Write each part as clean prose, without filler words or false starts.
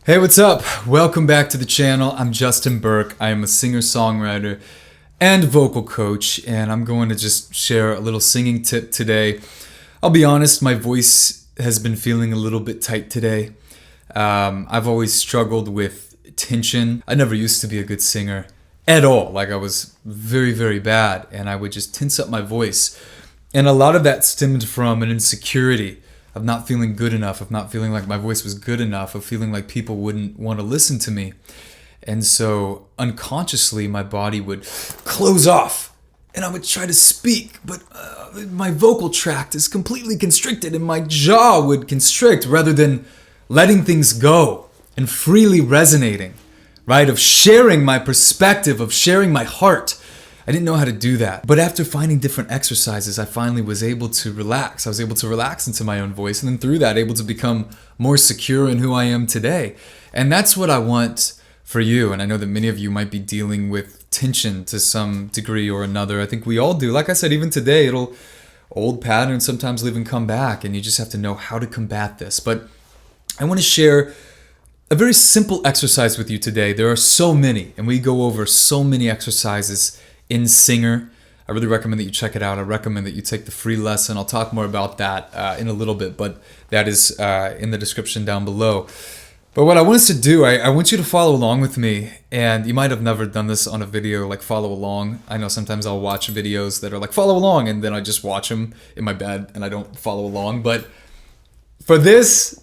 Hey, what's up? Welcome back to the channel. I'm Justin Burke. I am a singer-songwriter and vocal coach, and I'm going to just share a little singing tip today. I'll be honest, my voice has been feeling a little bit tight today. I've always struggled with tension. I never used to be a good singer at all. Like, I was very, very bad, and I would just tense up my voice. And a lot of that stemmed from an insecurity of not feeling good enough, of not feeling like my voice was good enough, of feeling like people wouldn't want to listen to me. And so unconsciously, my body would close off and I would try to speak, but my vocal tract is completely constricted and my jaw would constrict rather than letting things go and freely resonating, right? Of sharing my perspective, of sharing my heart. I didn't know how to do that. But after finding different exercises, I finally was able to relax. I was able to relax into my own voice, and then through that, able to become more secure in who I am today. And that's what I want for you. And I know that many of you might be dealing with tension to some degree or another. I think we all do. Like I said, even today, old patterns sometimes even come back, and you just have to know how to combat this. But I want to share a very simple exercise with you today. There are so many, and we go over so many exercises in Singer. I really recommend that you check it out. I recommend that you take the free lesson. I'll talk more about that in a little bit, but that is in the description down below. But what I want us to do, I want you to follow along with me, and you might have never done this on a video, like follow along. I know sometimes I'll watch videos that are like follow along, and then I just watch them in my bed and I don't follow along. But for this,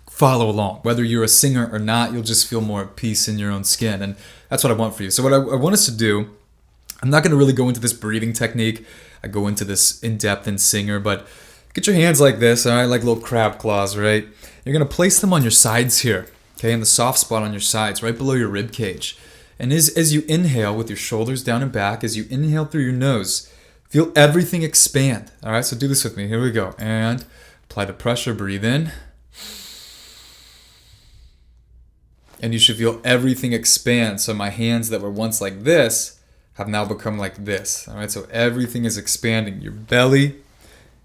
follow along. Whether you're a singer or not, you'll just feel more at peace in your own skin, and that's what I want for you. So what I want us to do, I'm not going to really go into this breathing technique. I go into this in depth in Singer, but get your hands like this, all right, like little crab claws, right? You're going to place them on your sides here, okay, in the soft spot on your sides, right below your rib cage. And as you inhale with your shoulders down and back, as you inhale through your nose, feel everything expand, all right? So do this with me. Here we go. And apply the pressure. Breathe in. And you should feel everything expand. So my hands that were once like this have now become like this. All right, so everything is expanding. Your belly,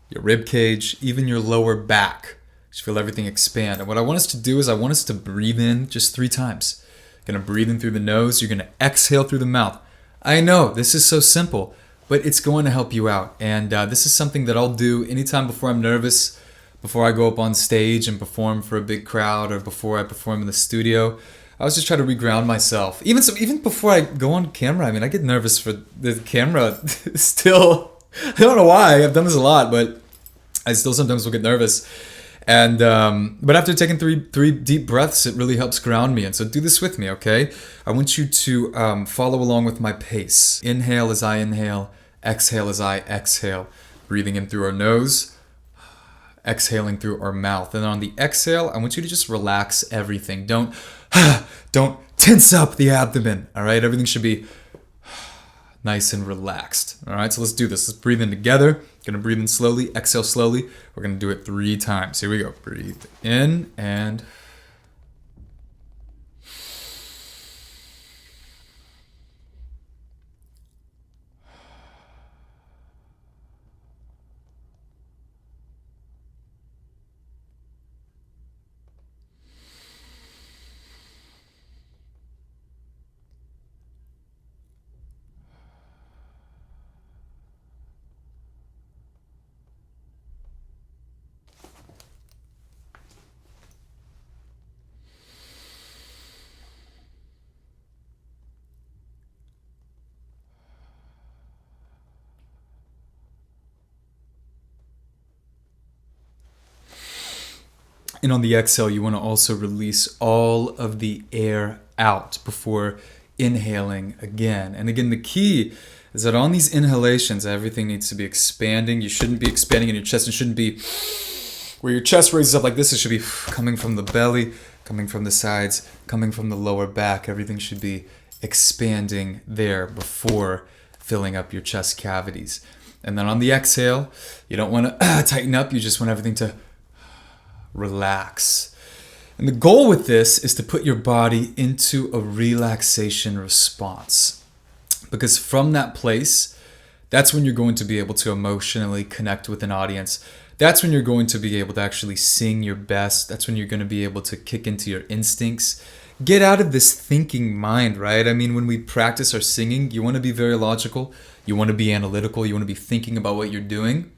your rib cage, even your lower back. You should feel everything expand. And what I want us to do is I want us to breathe in just 3 times. You're gonna breathe in through the nose. You're gonna exhale through the mouth. I know this is so simple, but it's going to help you out. And this is something that I'll do anytime before I'm nervous, before I go up on stage and perform for a big crowd, or before I perform in the studio. I was just trying to reground myself. Even before I go on camera, I mean, I get nervous for the camera still. I don't know why. I've done this a lot, but I still sometimes will get nervous. And but after taking three deep breaths, it really helps ground me. And so do this with me, okay? I want you to follow along with my pace. Inhale as I inhale. Exhale as I exhale. Breathing in through our nose. Exhaling through our mouth. And on the exhale, I want you to just relax everything. Don't tense up the abdomen, all right? Everything should be nice and relaxed, all right? So let's do this. Let's breathe in together. Gonna breathe in slowly, exhale slowly. We're gonna do it 3 times. Here we go. Breathe in and on the exhale, you want to also release all of the air out before inhaling again. And again, the key is that on these inhalations, everything needs to be expanding. You shouldn't be expanding in your chest. It shouldn't be where your chest raises up like this. It should be coming from the belly, coming from the sides, coming from the lower back. Everything should be expanding there before filling up your chest cavities. And then on the exhale, you don't want to tighten up. You just want everything to relax. And the goal with this is to put your body into a relaxation response. Because from that place, that's when you're going to be able to emotionally connect with an audience. That's when you're going to be able to actually sing your best. That's when you're going to be able to kick into your instincts. Get out of this thinking mind, right? I mean, when we practice our singing, you want to be very logical. You want to be analytical. You want to be thinking about what you're doing.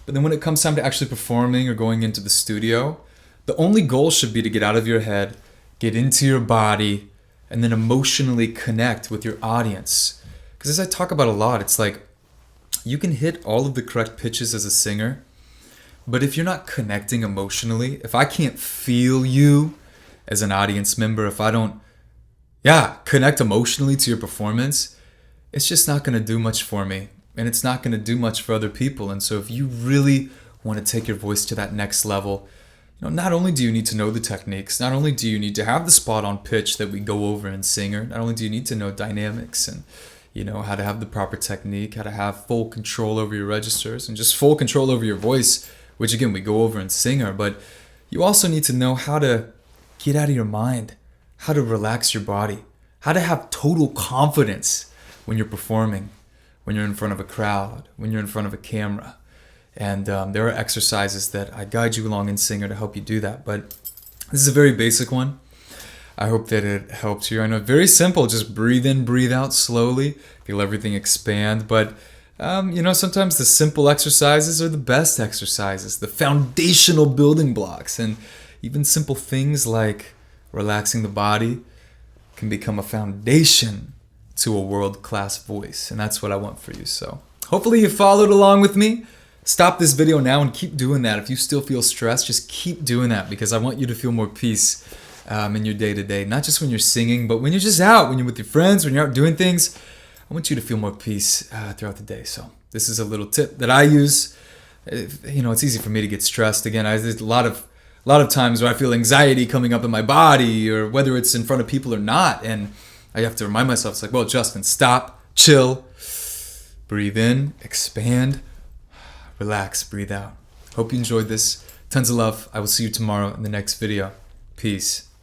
But then when it comes time to actually performing or going into the studio, the only goal should be to get out of your head, get into your body, and then emotionally connect with your audience. Because as I talk about a lot, it's like you can hit all of the correct pitches as a singer, but if you're not connecting emotionally, if I can't feel you as an audience member, if I don't, connect emotionally to your performance, it's just not going to do much for me. And it's not going to do much for other people. And so if you really want to take your voice to that next level, not only do you need to know the techniques, not only do you need to have the spot on pitch that we go over in Singer, not only do you need to know dynamics and how to have the proper technique, how to have full control over your registers and just full control over your voice, which again, we go over in Singer, but you also need to know how to get out of your mind, how to relax your body, how to have total confidence when you're performing, when you're in front of a crowd, when you're in front of a camera. And there are exercises that I guide you along in Singer to help you do that. But this is a very basic one. I hope that it helps you. I know, very simple. Just breathe in, breathe out slowly. Feel everything expand. But, sometimes the simple exercises are the best exercises, the foundational building blocks. And even simple things like relaxing the body can become a foundation to a world-class voice. And that's what I want for you. So hopefully you followed along with me. Stop this video now and keep doing that. If you still feel stressed, just keep doing that, because I want you to feel more peace in your day-to-day. Not just when you're singing, but when you're just out, when you're with your friends, when you're out doing things. I want you to feel more peace throughout the day. So this is a little tip that I use. It's easy for me to get stressed. Again, there's a lot of times where I feel anxiety coming up in my body, or whether it's in front of people or not. And I have to remind myself, it's like, well, Justin, stop, chill, breathe in, expand, relax, breathe out. Hope you enjoyed this. Tons of love. I will see you tomorrow in the next video. Peace.